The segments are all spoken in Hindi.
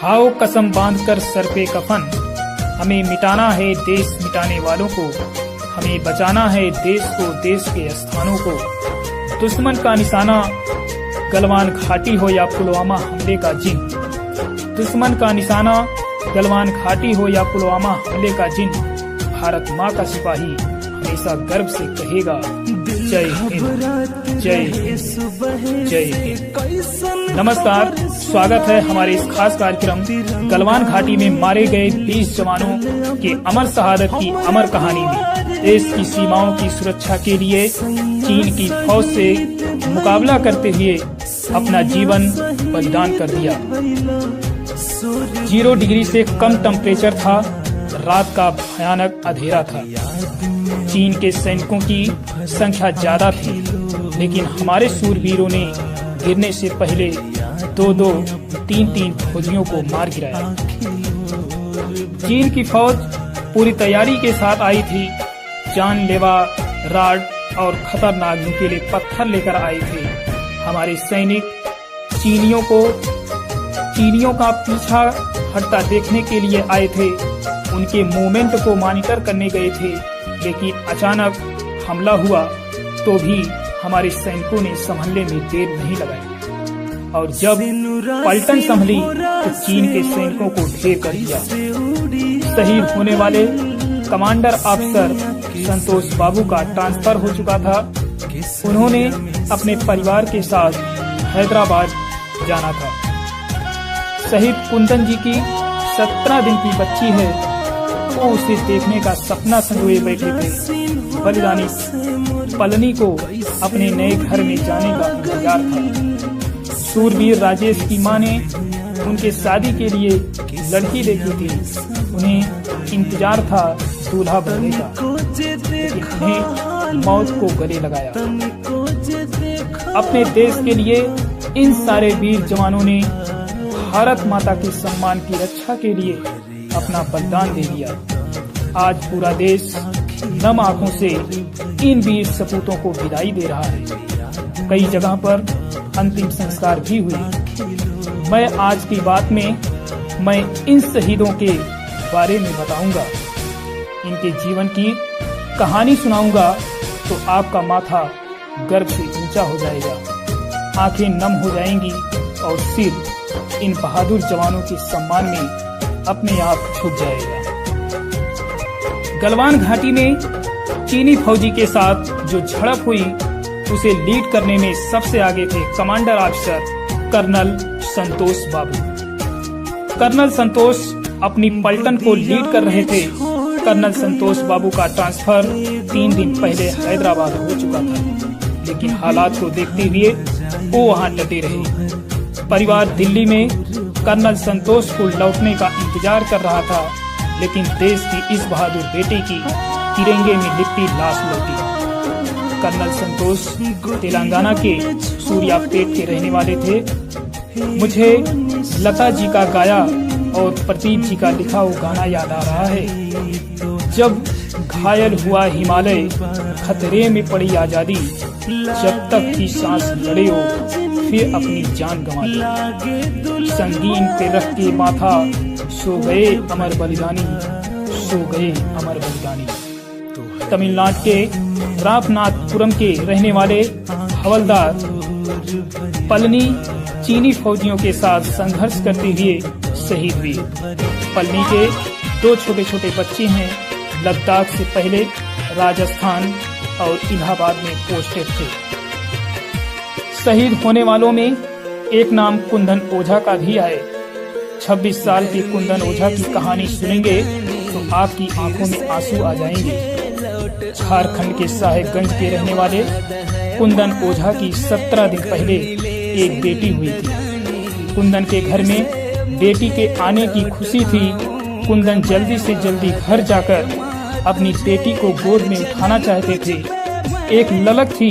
खाओ कसम बांधकर सर पे कफन, हमें मिटाना है देश मिटाने वालों को, हमें बचाना है देश को देश के स्थानों को। दुश्मन का निशाना गलवान घाटी हो या पुलवामा हमले का जिन, दुश्मन का निशाना गलवान घाटी हो या पुलवामा हमले का जिन, भारत माँ का सिपाही हमेशा गर्व से कहेगा जय हिंद, जय हिंद, जय हिंद। नमस्कार, स्वागत है हमारे इस खास कार्यक्रम गलवान घाटी में मारे गए 20 जवानों के अमर शहादत की अमर कहानी में। देश की सीमाओं की सुरक्षा के लिए चीन की फौज से मुकाबला करते हुए अपना जीवन बलिदान कर दिया। 0 डिग्री से कम टेम्परेचर था, रात का भयानक अंधेरा था। चीन के सैनिकों की संख्या ज्यादा थी, लेकिन हमारे शूरवीरों ने गिरने से पहले 2-2, 3-3 फौजियों को मार गिराया। चीन की फौज पूरी तैयारी के साथ आई थी, जानलेवा राड और खतरनाक नुकीले पत्थर लेकर आए थे। हमारे सैनिक चीनियों का पीछा हटता देखने के लिए आए थे, उनके मूवमेंट को मॉनिटर करने गए थे, लेकिन अचानक हमला हुआ तो भी हमारे सैनिकों ने संभलने में देर नहीं लगाई, और जब पलटन संभली तो चीन के सैनिकों को ढेर कर दिया। शहीद होने वाले कमांडर ऑफिसर संतोष बाबू का ट्रांसफर हो चुका था। उन्होंने अपने परिवार के साथ हैदराबाद जाना था। शहीद कुंदन जी की 17 दिन की बच्ची है, वो उसे देखने का सपना संजोए बैठे थे। बलिदानी पलनी को अपने नए घर में जाने का इंतजार था। शूरवीर राजेश की मां ने उनके शादी के लिए लड़की देखी थी। उन्हें इंतजार था दूल्हा बनने का, लेकिन उन्हें मौत को गले लगाया। अपने देश के लिए इन सारे वीर जवानों ने भारत माता के सम्मान की रक्षा के लिए अपना बलिदान दे दिया। आज पूरा देश नम आंखों से इन वीर सपूतों को विदाई दे रहा है। कई जगह पर अंतिम संस्कार भी हुए। मैं आज की बात में इन शहीदों के बारे में बताऊंगा, इनके जीवन की कहानी सुनाऊंगा, तो आपका माथा गर्व से ऊंचा हो जाएगा, आंखें नम हो जाएंगी और सिर इन बहादुर जवानों के सम्मान में अपने आप झुक जाएगा। गलवान घाटी में चीनी फौजी के साथ जो झड़प हुई, उसे लीड करने में सबसे आगे थे कमांडर ऑफिसर कर्नल संतोष बाबू। कर्नल संतोष अपनी पलटन को लीड कर रहे थे। कर्नल संतोष बाबू का ट्रांसफर 3 दिन पहले हैदराबाद हो चुका था, लेकिन हालात को देखते हुए वो वहां डटे रहे। परिवार दिल्ली में कर्नल संतोष को लौटने का इंतजार कर रहा था, लेकिन देश की इस बहादुर बेटे की तिरंगे में लिपटी लाश लौटी। कर्नल संतोष तेलंगाना के सूर्यापेट के रहने वाले थे। मुझे लता जी का गाया और प्रदीप जी का लिखा वो गाना याद आ रहा है। जब घायल हुआ हिमालय, खतरे में पड़ी आजादी, जब तक की सांस लड़े हो फिर अपनी जान गंवा दी। संगीन पे रख के माथा सो गए अमर बलिदानी, सो गए अमर बलिदानी। तमिलनाडु के रामनाथपुरम के रहने वाले हवलदार पलनी चीनी फौजियों के साथ संघर्ष करते हुए शहीद हुए। पलनी के 2 छोटे छोटे बच्चे हैं। लद्दाख से पहले राजस्थान और इलाहाबाद में पोस्टेड थे। शहीद होने वालों में एक नाम कुंदन ओझा का भी है। 26 साल के कुंदन ओझा की कहानी सुनेंगे तो आपकी आंखों में आंसू आ जाएंगे। झारखंड के साहेबगंज के रहने वाले कुंदन ओझा की 17 दिन पहले एक बेटी हुई थी। कुंदन के घर में बेटी के आने की खुशी थी। कुंदन जल्दी से जल्दी घर जाकर अपनी बेटी को गोद में उठाना चाहते थे। एक ललक थी,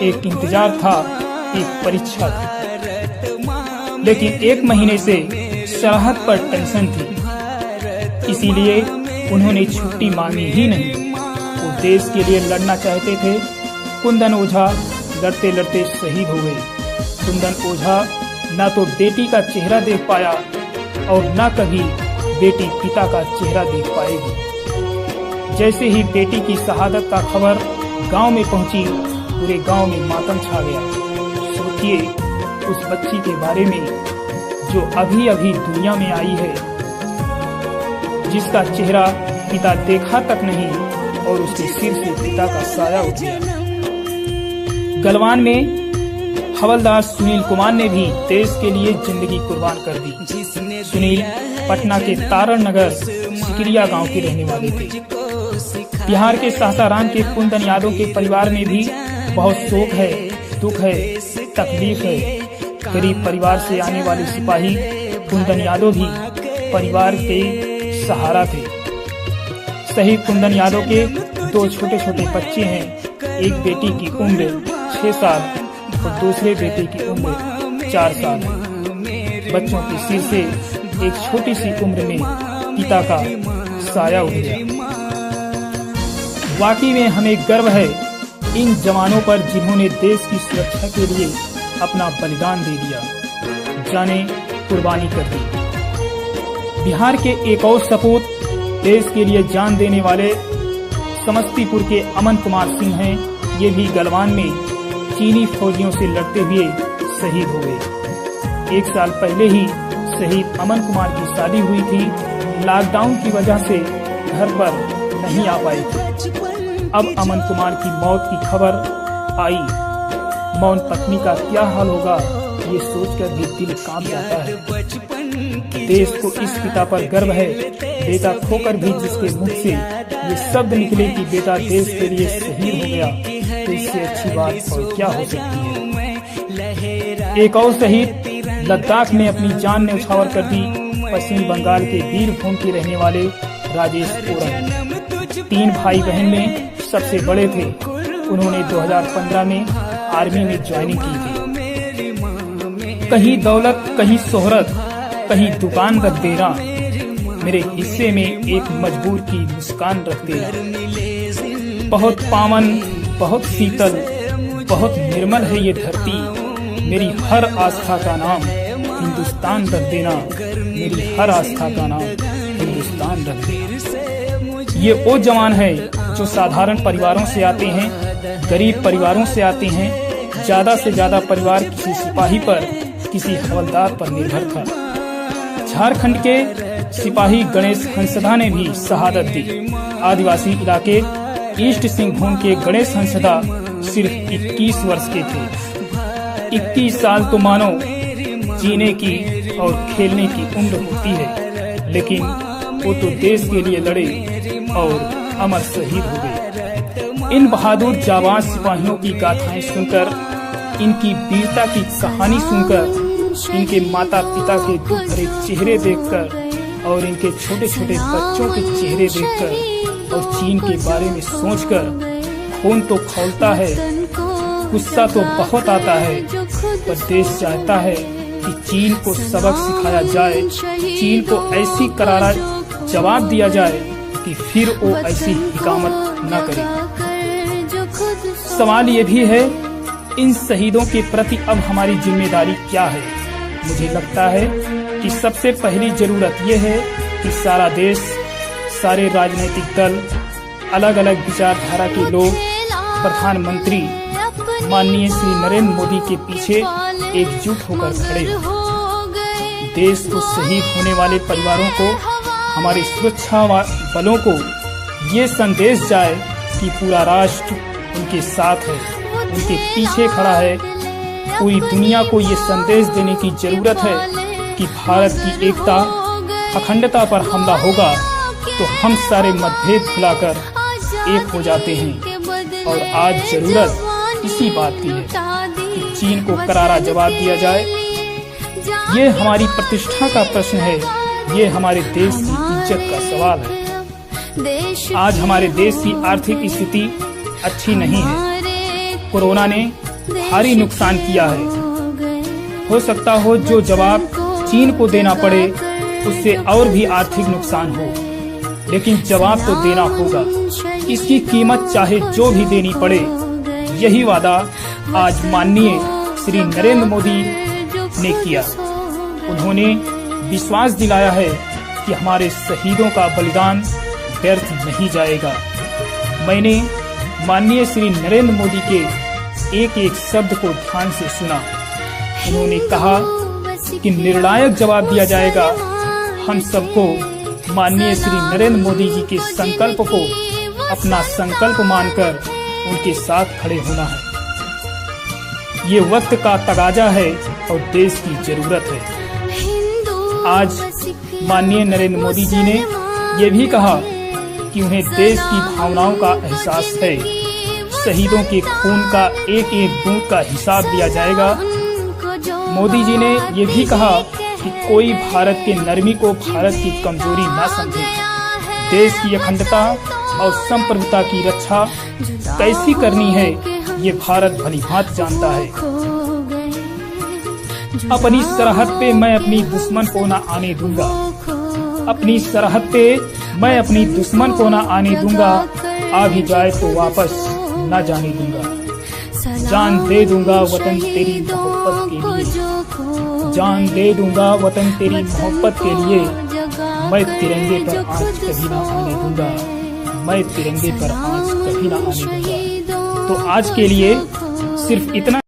एक इंतजार था, एक परीक्षा थी, लेकिन 1 महीने से सरहद पर टेंशन थी, इसीलिए उन्होंने छुट्टी मांगी ही नहीं। वो देश के लिए लड़ना चाहते थे। कुंदन ओझा लड़ते लड़ते शहीद हो गए। कुंदन ओझा न तो बेटी का चेहरा देख पाया और न कभी बेटी पिता का चेहरा देख पाएगी। जैसे ही बेटी की शहादत का खबर गांव में पहुंची, पूरे गांव में मातम छा गया। सोचिए उस बच्ची के बारे में जो अभी अभी दुनिया में आई है, जिसका चेहरा पिता देखा तक नहीं और उसके सिर से पिता का साया उठ गया। गलवान में हवलदार सुनील कुमार ने भी देश के लिए जिंदगी कुर्बान कर दी। सुनील पटना के तारण नगर सिकरिया गांव के रहने वाले थे। बिहार के सासाराम के कुंदन यादव के परिवार में भी बहुत शोक है, दुख है, तकलीफ है। गरीब परिवार से आने वाले सिपाही कुंदन यादव भी परिवार के सहारा थे। शहीद कुंदन यादव के 2 छोटे छोटे बच्चे हैं। एक बेटी की उम्र 6 साल और दूसरे बेटे की उम्र 4 साल है। बच्चों के सिर से एक छोटी सी उम्र में पिता का साया उठ गया। वाकई में हमें गर्व है इन जवानों पर जिन्होंने देश की सुरक्षा के लिए अपना बलिदान दे दिया, जाने कुर्बानी कर दी। बिहार के एक और सपूत देश के लिए जान देने वाले समस्तीपुर के अमन कुमार सिंह हैं। ये भी गलवान में चीनी फौजियों से लड़ते हुए शहीद हो गए। 1 साल पहले ही शहीद अमन कुमार की शादी हुई थी। लॉकडाउन की वजह से घर पर नहीं आ पाई थी। अब अमन कुमार की मौत की खबर आई। मौन पत्नी का क्या हाल होगा, ये सोचकर भी दिल कांप जाता है। देश को इस पिता पर गर्व है, बेटा खोकर भी जिसके मुख से ये शब्द निकले कि बेटा देश के लिए शहीद हो गया, तो इससे अच्छी बात और क्या हो सकती है। एक और शहीद लद्दाख में अपनी जान न्यौछावर कर दी। पश्चिम बंगाल के वीरभूम के रहने वाले राजेश ओरन 3 भाई बहन में सबसे बड़े थे। उन्होंने 2015 में आर्मी में ज्वाइनिंग की थी। कहीं दौलत, कहीं शोहरत, कहीं दुकान रख देना, मेरे हिस्से में एक मजबूर की मुस्कान रख देना। बहुत पावन, बहुत शीतल, बहुत निर्मल है ये धरती। मेरी हर आस्था का नाम हिंदुस्तान रख देना। मेरी हर आस्था का नाम हिंदुस्तान रख देना। ये वो जवान है जो साधारण परिवारों से आते हैं, गरीब परिवारों से आते हैं। ज्यादा से ज्यादा परिवार किसी सिपाही पर, किसी हवलदार पर निर्भर था। झारखंड के सिपाही गणेश हंसदा ने भी शहादत दी। आदिवासी इलाके ईस्ट सिंहभूम के गणेश हंसदा सिर्फ 21 वर्ष के थे। 21 साल तो मानो जीने की और खेलने की उम्र होती है, लेकिन वो तो देश के लिए लड़े और अमर शहीद हो गए। इन बहादुर जाबाज सिपाहियों की गाथाएं सुनकर, इनकी वीरता की कहानी सुनकर, इनके माता पिता के दुख भरे चेहरे देखकर और इनके छोटे छोटे बच्चों के चेहरे देखकर और चीन के बारे में सोचकर खून तो खौलता है, गुस्सा तो बहुत आता है। पर देश चाहता है कि चीन को सबक सिखाया जाए, चीन को ऐसी करारा जवाब दिया जाए कि फिर वो ऐसी हिकामत न करे। सवाल ये भी है, इन शहीदों के प्रति अब हमारी जिम्मेदारी क्या है? मुझे लगता है कि सबसे पहली जरूरत ये है कि सारा देश, सारे राजनीतिक दल, अलग अलग विचारधारा के लोग प्रधानमंत्री माननीय श्री नरेंद्र मोदी के पीछे एकजुट होकर खड़े हो। देश को शहीद होने वाले परिवारों को, हमारे सुरक्षा बलों को ये संदेश जाए कि पूरा राष्ट्र उनके साथ है, उनके पीछे खड़ा है। पूरी दुनिया को ये संदेश देने की जरूरत है कि भारत की एकता, अखंडता पर हमला होगा तो हम सारे मतभेद भुलाकर एक हो जाते हैं। और आज जरूरत इसी बात की है कि चीन को करारा जवाब दिया जाए। ये हमारी प्रतिष्ठा का प्रश्न है, ये हमारे देश की इज्जत का सवाल है। आज हमारे देश की आर्थिक स्थिति अच्छी नहीं है। कोरोना ने भारी नुकसान किया है। हो सकता हो जो जवाब चीन को देना पड़े उससे और भी आर्थिक नुकसान हो, लेकिन जवाब तो देना होगा। इसकी कीमत चाहे जो भी देनी पड़े। यही वादा आज माननीय श्री नरेंद्र मोदी ने किया। उन्होंने विश्वास दिलाया है कि हमारे शहीदों का बलिदान व्यर्थ नहीं जाएगा। मैंने माननीय श्री नरेंद्र मोदी के एक एक शब्द को ध्यान से सुना। उन्होंने कहा कि निर्णायक जवाब दिया जाएगा। हम सबको माननीय श्री नरेंद्र मोदी जी के संकल्प को अपना संकल्प मानकर उनके साथ खड़े होना है। ये वक्त का तगाजा है और देश की जरूरत है। आज माननीय नरेंद्र मोदी जी ने ये भी कहा कि उन्हें देश की भावनाओं का एहसास है। शहीदों के खून का एक एक बूंद का हिसाब दिया जाएगा। मोदी जी ने ये भी कहा कि कोई भारत के नरमी को भारत की कमजोरी ना समझे। देश की अखंडता और संप्रभुता की रक्षा कैसी करनी है ये भारत भलीभांति जानता है। अपनी सरहद पे मैं अपनी दुश्मन को न आने दूंगा। अपनी सरहद पे मैं अपनी दुश्मन को न आने दूंगा। आ भी जाए तो वापस न जाने दूंगा। जान दे दूंगा वतन तेरी मोहब्बत के लिए। जान दे दूंगा वतन तेरी मोहब्बत के लिए। मैं तिरंगे पर आंच कभी ना आने दूंगा। मैं तिरंगे पर आंच कभी ना आने दूंगा। तो आज के लिए सिर्फ इतना।